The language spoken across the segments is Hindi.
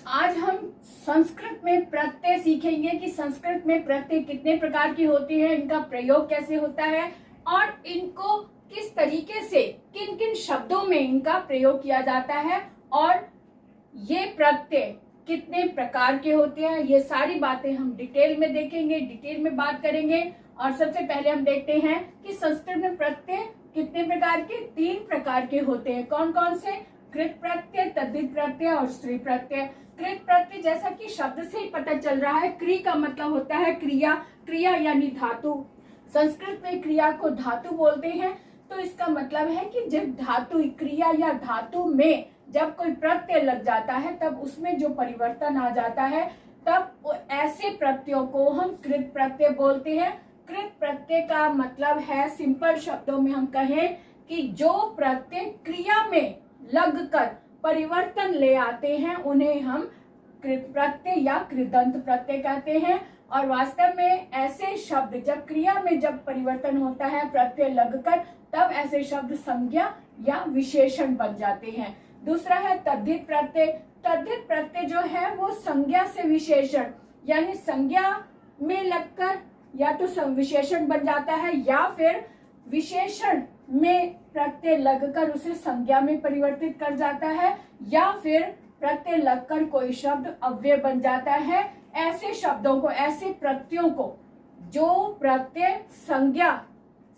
आज हम संस्कृत में प्रत्यय सीखेंगे कि संस्कृत में प्रत्यय कितने प्रकार की होती है, इनका प्रयोग कैसे होता है और इनको किस तरीके से किन किन शब्दों में इनका प्रयोग किया जाता है और ये प्रत्यय कितने प्रकार के होते हैं। ये सारी बातें हम डिटेल में देखेंगे, डिटेल में बात करेंगे। और सबसे पहले हम देखते हैं कि संस्कृत में प्रत्यय कितने प्रकार के, 3 प्रकार के होते हैं। कौन कौन से? कृत प्रत्यय, तद्धित प्रत्यय और स्त्री प्रत्यय। कृत प्रत्यय जैसा कि शब्द से ही पता चल रहा है, क्री का मतलब होता है क्रिया, क्रिया यानी धातु। संस्कृत में क्रिया को धातु बोलते हैं, तो इसका मतलब है कि जब धातु क्रिया या धातु में जब कोई प्रत्यय लग जाता है तब उसमें जो परिवर्तन आ जाता है, तब ऐसे प्रत्ययों को हम कृत प्रत्यय बोलते हैं। कृत प्रत्यय का मतलब है, सिंपल शब्दों में हम कहें कि जो प्रत्यय क्रिया में लगकर परिवर्तन ले आते हैं उन्हें हम कृत प्रत्यय या कृदंत प्रत्यय कहते हैं। और वास्तव में ऐसे शब्द जब क्रिया में जब परिवर्तन होता है प्रत्यय लगकर, तब ऐसे शब्द संज्ञा या विशेषण बन जाते हैं। दूसरा है तद्धित प्रत्यय। तद्धित प्रत्यय जो है वो संज्ञा से विशेषण, यानी संज्ञा में लगकर या तो विशेषण बन जाता है या फिर विशेषण में प्रत्यय लगकर उसे संज्ञा में परिवर्तित कर जाता है, या फिर प्रत्यय लगकर कोई शब्द अव्यय बन जाता है। ऐसे शब्दों को, ऐसे प्रत्ययों को जो प्रत्यय संज्ञा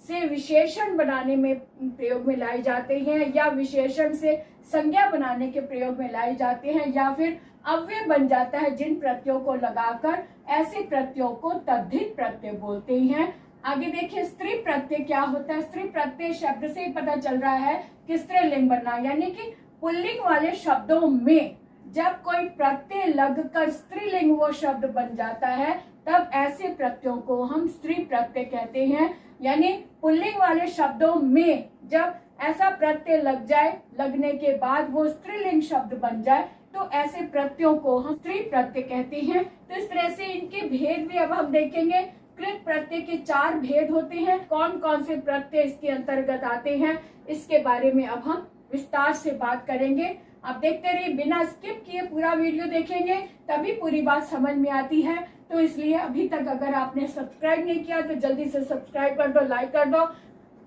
से विशेषण बनाने में प्रयोग में लाए जाते हैं या विशेषण से संज्ञा बनाने के प्रयोग में लाए जाते हैं, या फिर अव्यय बन जाता है जिन प्रत्ययों को लगाकर, ऐसे प्रत्ययों को तद्धित प्रत्यय बोलते हैं। आगे देखिए स्त्री प्रत्यय क्या होता है। स्त्री प्रत्यय शब्द से ही पता चल रहा है कि स्त्रीलिंग बनना, यानी कि पुल्लिंग वाले शब्दों में जब कोई प्रत्यय लगकर स्त्रीलिंग वो शब्द बन जाता है, तब ऐसे प्रत्ययों को हम स्त्री प्रत्यय कहते हैं। यानी पुल्लिंग वाले शब्दों में जब ऐसा प्रत्यय लग जाए, लगने के बाद वो स्त्रीलिंग शब्द बन जाए, तो ऐसे प्रत्ययों को हम स्त्री प्रत्यय कहते हैं। तो इस तरह से इनके भेद भी अब हम देखेंगे। कृत प्रत्यय के 4 भेद होते हैं। कौन कौन से प्रत्यय इसके अंतर्गत आते हैं, इसके बारे में अब हम विस्तार से बात करेंगे। आप देखते रहिए, बिना स्किप किए पूरा वीडियो देखेंगे तभी पूरी बात समझ में आती है। तो इसलिए अभी तक अगर आपने सब्सक्राइब नहीं किया तो जल्दी से सब्सक्राइब कर दो, लाइक कर दो,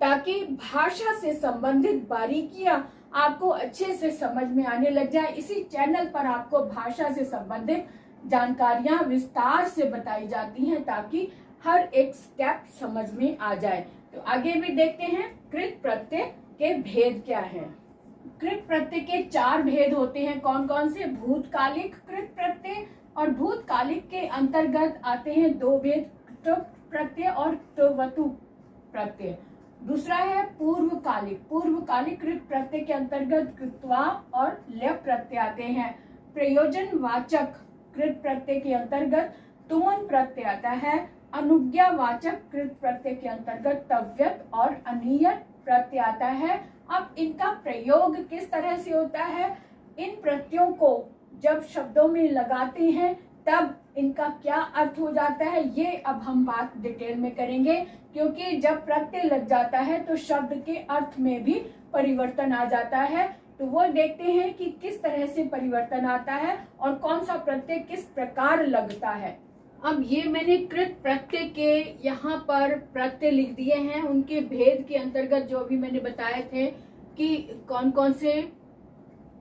ताकि भाषा से संबंधित बारीकियां आपको अच्छे से समझ में आने लग जाए। इसी चैनल पर आपको भाषा से संबंधित जानकारियां विस्तार से बताई जाती हैं ताकि हर एक स्टेप समझ में आ जाए। तो आगे भी देखते हैं कृत प्रत्यय के भेद क्या हैं। कृत प्रत्यय के 4 भेद होते हैं। कौन कौन से? भूतकालिक कृत प्रत्यय, और भूतकालिक के अंतर्गत आते हैं 2 भेद, त्वक प्रत्यय और त्वतु प्रत्यय। दूसरा है पूर्वकालिक। पूर्वकालिक कृत प्रत्यय के अंतर्गत कृत्वा और ल्यप प्रत्यय आते हैं। प्रयोजन वाचक कृत प्रत्यय के अंतर्गत तुमन प्रत्यय आता है। अनुज्ञावाचक कृत प्रत्यय के अंतर्गत तव्यत और अनियत प्रत्यय आता है। अब इनका प्रयोग किस तरह से होता है, इन प्रत्ययों को जब शब्दों में लगाते हैं तब इनका क्या अर्थ हो जाता है, ये अब हम बात डिटेल में करेंगे। क्योंकि जब प्रत्यय लग जाता है तो शब्द के अर्थ में भी परिवर्तन आ जाता है। तो वो देखते हैं कि किस तरह से परिवर्तन आता है और कौन सा प्रत्यय किस प्रकार लगता है। अब ये मैंने कृत प्रत्यय के यहाँ पर प्रत्यय लिख दिए हैं। उनके भेद के अंतर्गत जो भी मैंने बताए थे कि कौन कौन से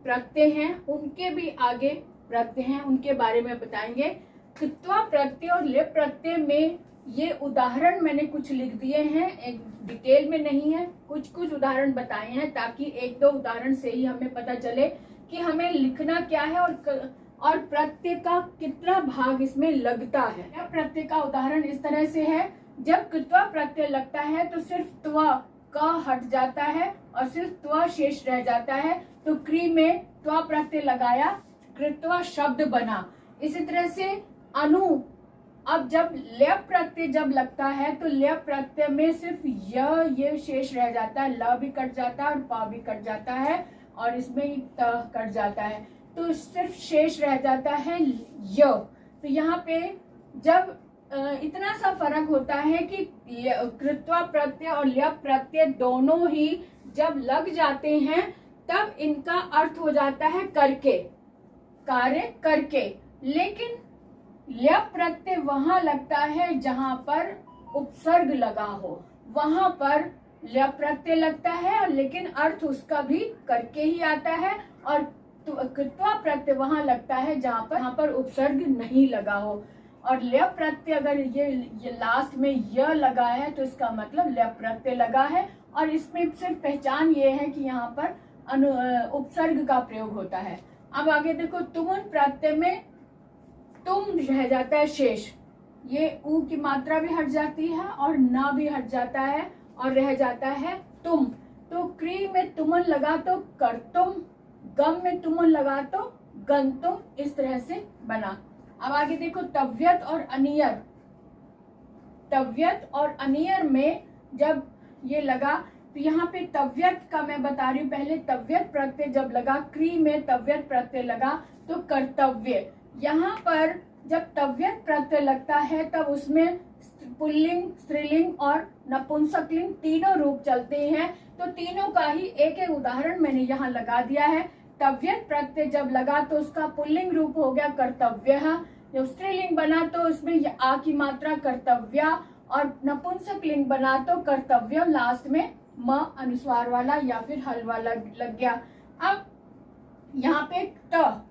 प्रत्यय हैं, उनके भी आगे प्रत्यय हैं, उनके बारे में बताएंगे। कृत्वा प्रत्यय और लेप प्रत्यय में ये उदाहरण मैंने कुछ लिख दिए हैं, एक डिटेल में नहीं है, कुछ कुछ उदाहरण बताए हैं ताकि 1-2 उदाहरण से ही हमें पता चले कि हमें लिखना क्या है और प्रत्यय का कितना भाग इसमें लगता है। प्रत्यय का उदाहरण इस तरह से है, जब कृत्वा प्रत्यय लगता है तो सिर्फ त्वा का हट जाता है और सिर्फ त्वा शेष रह जाता है। तो क्री में त्वा प्रत्यय लगाया, कृत्वा शब्द बना। इसी तरह से अनु, अब जब ल्यप प्रत्यय जब लगता है तो ल्यप प्रत्यय में सिर्फ ये शेष रह जाता है, ल भी कट जाता है और पा भी कट जाता है और इसमें ही त कट जाता है, तो सिर्फ शेष रह जाता है य। तो यहाँ पे जब इतना सा फर्क होता है कि कृत्वा प्रत्यय और ल्यप प्रत्यय दोनों ही जब लग जाते हैं तब इनका अर्थ हो जाता है करके। कार्य करके। लेकिन ल्यप प्रत्यय वहां लगता है जहां पर उपसर्ग लगा हो, वहां पर ल्यप प्रत्यय लगता है, लेकिन अर्थ उसका भी करके ही आता है। और कृत्वा प्रत्यय वहां लगता है जहां पर उपसर्ग नहीं लगा हो। और ल्यप प्रत्यय अगर ये लास्ट में य लगा है तो इसका मतलब ल्यप प्रत्यय लगा है। और इसमें सिर्फ पहचान ये है कि यहाँ पर उपसर्ग का प्रयोग होता है। अब आगे देखो, तुमुन प्रत्यय में तुम रह जाता है शेष, ये ऊ की मात्रा भी हट जाती है और ना भी हट जाता है और रह जाता है तुम। तो क्री में तुमन लगा तो करतुम, गम में तुमन लगा तो गंतुम, इस तरह से बना। अब आगे देखो, तव्यत और अनियर। तव्यत और अनियर में जब ये लगा तो यहाँ पे तव्यत का मैं बता रही हूँ पहले। तव्यत प्रत्यय जब लगा, क्री में तव्यत प्रत्यय लगा तो कर्तव्य। यहाँ पर जब तव्यत प्रत्यय लगता है तब उसमें पुल्लिंग, स्त्रीलिंग और नपुंसकलिंग तीनों रूप चलते हैं। तो तीनों का ही एक एक उदाहरण मैंने यहाँ लगा दिया है। तव्यत प्रत्यय जब लगा तो उसका पुल्लिंग रूप हो गया कर्तव्य, जब स्त्रीलिंग बना तो उसमें आ की मात्रा कर्तव्या, और नपुंसकलिंग बना तो कर्तव्य, लास्ट में म अनुस्वार वाला या फिर हल वाला लग गया। अब यहाँ पे त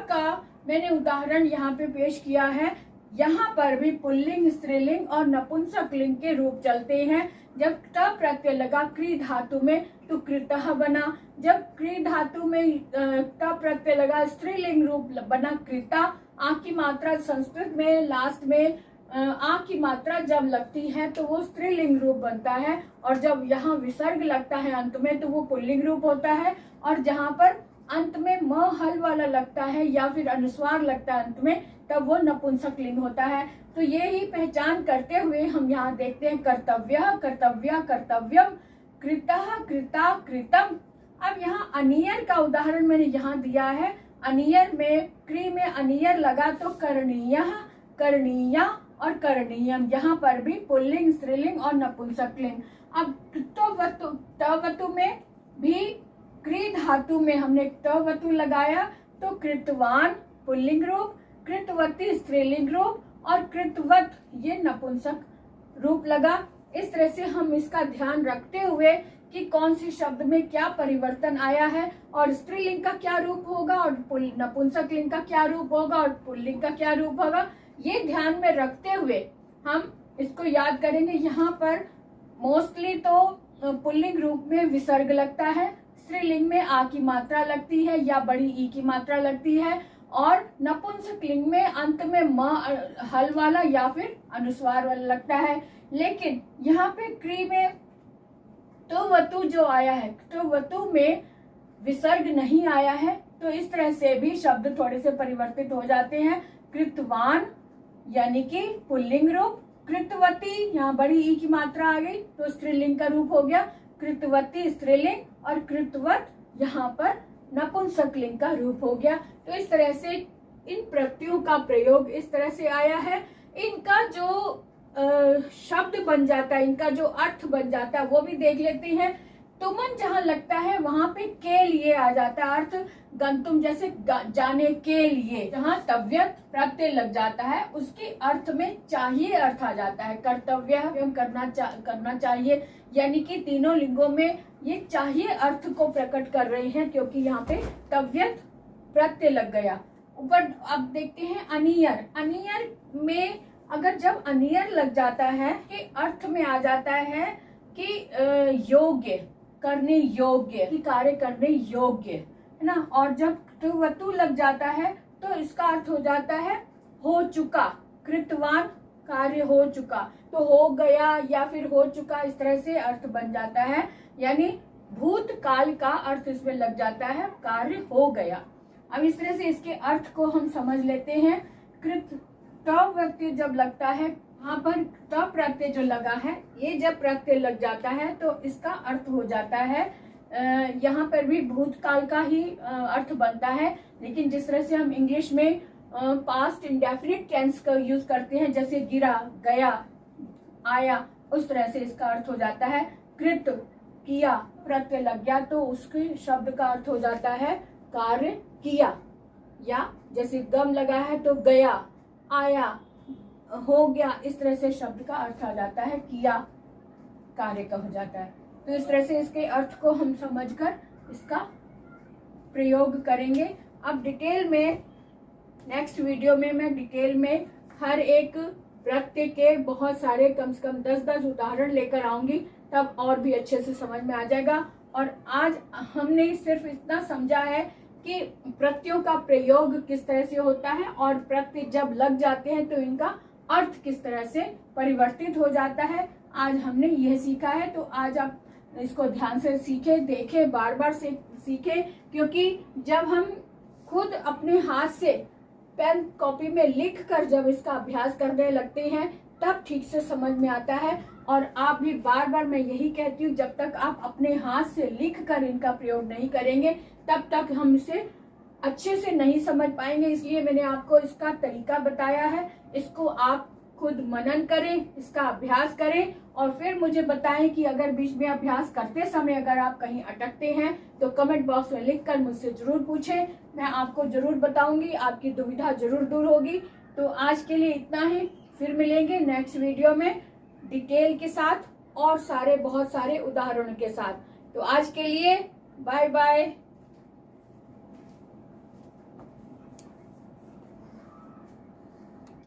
का मैंने उदाहरण यहाँ पे पेश किया है। यहाँ पर भी पुल्लिंग, स्त्रीलिंग और नपुंसकलिंग के रूप चलते हैं। जब त प्रत्यय लगा क्री धातु में तो कृतः बना। जब क्री धातु में त प्रत्यय लगा स्त्रीलिंग रूप बना कृता। आ की मात्रा संस्कृत में लास्ट में आ की मात्रा जब लगती है तो वो स्त्रीलिंग रूप बनता है, और जब यहाँ विसर्ग लगता है अंत में तो वो पुल्लिंग रूप होता है। और जहाँ पर अंत में म हल वाला लगता है या फिर अनुस्वार लगता है अंत में, तब वो नपुंसकलिंग होता है। तो ये ही पहचान करते हुए हम यहाँ देखते हैं कर्तव्य, कर्तव्या, कर्तव्यम, कृतः, कृता, कृतम। अब यहाँ अनियर का उदाहरण मैंने यहाँ दिया है। अनियर में क्री में अनियर लगा तो करणीय, करणीया और करणीयम। यहाँ पर भी पुल्लिंग, स्त्रीलिंग और नपुंसकलिंग। अब तवतु में भी क्री धातु में हमने तवतु लगाया तो कृतवान पुल्लिंग रूप, कृतवती स्त्रीलिंग रूप और कृतवत ये नपुंसक रूप लगा। इस तरह से हम इसका ध्यान रखते हुए कि कौन सी शब्द में क्या परिवर्तन आया है और स्त्रीलिंग का क्या रूप होगा और नपुंसकलिंग का क्या रूप होगा और पुल्लिंग का क्या रूप होगा, ये ध्यान में रखते हुए हम इसको याद करेंगे। यहाँ पर मोस्टली तो पुल्लिंग रूप में विसर्ग लगता है, स्त्रीलिंग में आ की मात्रा लगती है या बड़ी ई की मात्रा लगती है, और नपुंसकलिंग में अंत में म हल वाला या फिर अनुस्वार वाला लगता है। लेकिन यहाँ पे क्री में तो वतु जो आया है, तो वतु में विसर्ग नहीं आया है, तो इस तरह से भी शब्द थोड़े से परिवर्तित हो जाते हैं। कृतवान यानी कि पुल्लिंग रूप, कृतवती यहाँ बड़ी ई की मात्रा आ गई तो स्त्रीलिंग का रूप हो गया, कृतवती स्त्रीलिंग, और कृतवत यहाँ पर नपुंसकलिंग का रूप हो गया। तो इस तरह से इन प्रत्ययों का प्रयोग इस तरह से आया है। इनका जो शब्द बन जाता है, इनका जो अर्थ बन जाता है वो भी देख लेते हैं। तुमन जहाँ लगता है वहां पे के लिए आ जाता है अर्थ, गंतुम जैसे जाने के लिए। जहाँ तव्यत प्रत्यय लग जाता है उसके अर्थ में चाहिए अर्थ आ जाता है। कर्तव्य करना चाहिए, यानी कि तीनों लिंगों में ये चाहिए अर्थ को प्रकट कर रहे हैं, क्योंकि यहाँ पे तव्यत प्रत्यय लग गया। ऊपर अब देखते हैं अनियर। अनियर में अगर जब अनियर लग जाता है कि अर्थ में आ जाता है कि योग्य, करने योग्य, कि कार्य करने योग्य, है ना। और जब वतु लग जाता है तो इसका अर्थ हो जाता है हो चुका, कृतवान कार्य हो चुका, तो हो गया या फिर हो चुका, इस तरह से अर्थ बन जाता है। यानी भूतकाल का अर्थ इसमें लग जाता है, कार्य हो गया। अब इस तरह से इसके अर्थ को हम समझ लेते हैं। कृत प्रत्यय जब लगता है, यहाँ पर त प्रत्यय जो लगा है, ये जब प्रत्यय लग जाता है तो इसका अर्थ हो जाता है, यहाँ पर भी भूतकाल का ही अर्थ बनता है। लेकिन जिस तरह से हम इंग्लिश में पास्ट इंडेफिनिट टेंस का यूज करते हैं, जैसे गिरा, गया, आया, उस तरह से इसका अर्थ हो जाता है कृत, किया, प्रत्यय लग गया तो उसके शब्द का अर्थ हो जाता है कार्य किया। या जैसे गम लगा है तो गया, आया, हो गया, इस तरह से शब्द का अर्थ आ जाता है, किया कार्य का हो जाता है। तो इस तरह से इसके अर्थ को हम समझकर इसका प्रयोग करेंगे। अब डिटेल में नेक्स्ट वीडियो में मैं डिटेल में हर एक प्रत्यय के बहुत सारे कम से कम 10-10 उदाहरण लेकर आऊंगी, तब और भी अच्छे से समझ में आ जाएगा। और आज हमने सिर्फ इतना समझा है कि प्रत्ययों का प्रयोग किस तरह से होता है और प्रत्यय जब लग जाते हैं तो इनका अर्थ किस तरह से परिवर्तित हो जाता है। आज हमने यह सीखा है, तो आज आप इसको ध्यान से सीखे, देखे, बार बार से सीखे, क्योंकि जब हम खुद अपने हाथ से पेन कॉपी में लिख कर जब इसका अभ्यास करने लगते हैं तब ठीक से समझ में आता है। और आप भी बार बार मैं यही कहती हूँ, जब तक आप अपने हाथ से लिख कर इनका प्रयोग नहीं करेंगे तब तक हम इसे अच्छे से नहीं समझ पाएंगे। इसलिए मैंने आपको इसका तरीका बताया है, इसको आप खुद मनन करें, इसका अभ्यास करें और फिर मुझे बताएं कि अगर बीच में अभ्यास करते समय अगर आप कहीं अटकते हैं तो कमेंट बॉक्स में लिखकर मुझसे जरूर पूछें, मैं आपको जरूर बताऊंगी, आपकी दुविधा जरूर दूर होगी। तो आज के लिए इतना ही, फिर मिलेंगे नेक्स्ट वीडियो में डिटेल के साथ और बहुत सारे उदाहरणों के साथ। तो आज के लिए बाय बाय।